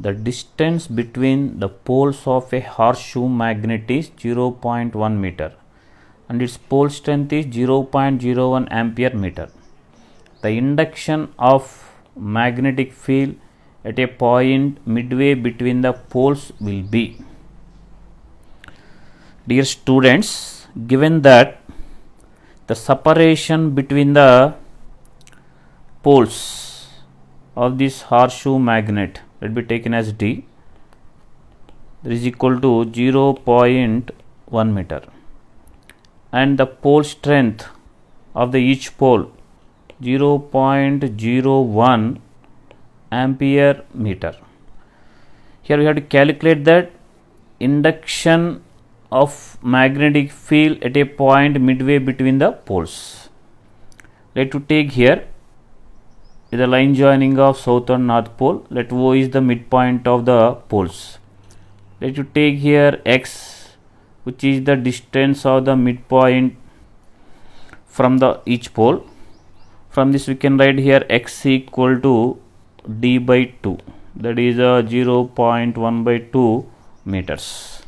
The distance between the poles of a horseshoe magnet is 0.1 meter and its pole strength is 0.01 ampere meter. The induction of magnetic field at a point midway between the poles will be. Dear students, given that the separation between the poles of this horseshoe magnet, let be taken as D, that is equal to 0.1 meter, and the pole strength of the each pole 0.01 ampere meter. Here we have to calculate that induction of magnetic field at a point midway between the poles. Let to take here the line joining of south and north pole. Let O is the midpoint of the poles. Let you take here x, which is the distance of the midpoint from the each pole. From this we can write here x equal to d by 2, that is 0.1 by 2 meters,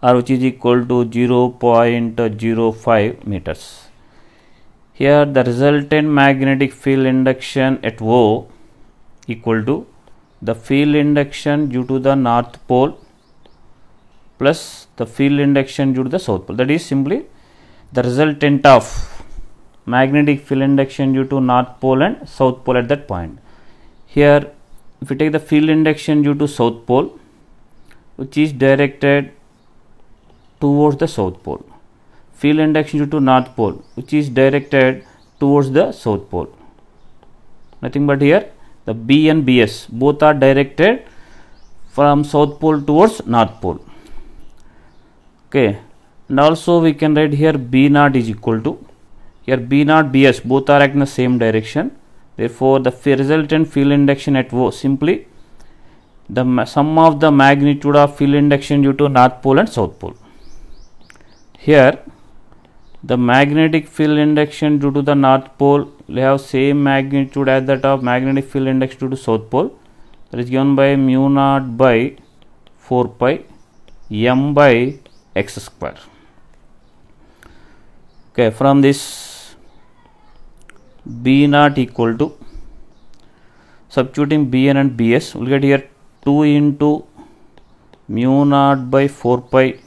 or which is equal to 0.05 meters. Here the resultant magnetic field induction at O equal to the field induction due to the north pole plus the field induction due to the south pole. That is simply the resultant of magnetic field induction due to north pole and south pole at that point. Here if we take the field induction due to south pole, which is directed towards the south pole, field induction due to north pole, which is directed towards the south pole, nothing but here the B and BS both are directed from south pole towards north pole. Okay, and also we can write here B naught is equal to, here B naught BS both are acting in the same direction. Therefore the resultant field induction at O simply the sum of the magnitude of field induction due to north pole and south pole. Here the magnetic field induction due to the north pole will have same magnitude as that of magnetic field induction due to south pole, that is given by mu naught by 4 pi m by x square. Okay, from this B naught equal to, substituting Bn and Bs, we will get here 2 into mu naught by 4 pi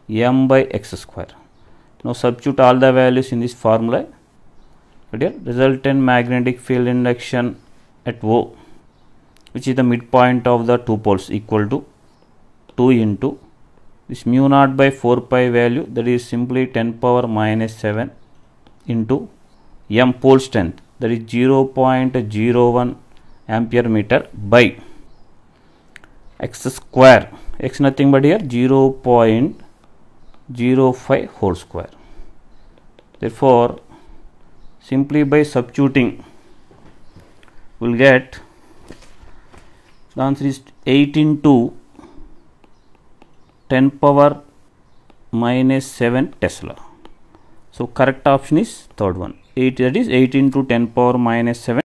m by x square. Now substitute all the values in this formula. But here resultant magnetic field induction at O, which is the midpoint of the two poles, equal to 2 into this mu naught by 4 pi value, that is simply 10 power minus 7 into m pole strength, that is 0.01 ampere meter by x square, x nothing but here 0.05 whole square. Therefore simply by substituting we will get the answer is 8 into 10 power minus 7 Tesla. So correct option is third one, 8, that is 8 into 10 power minus 7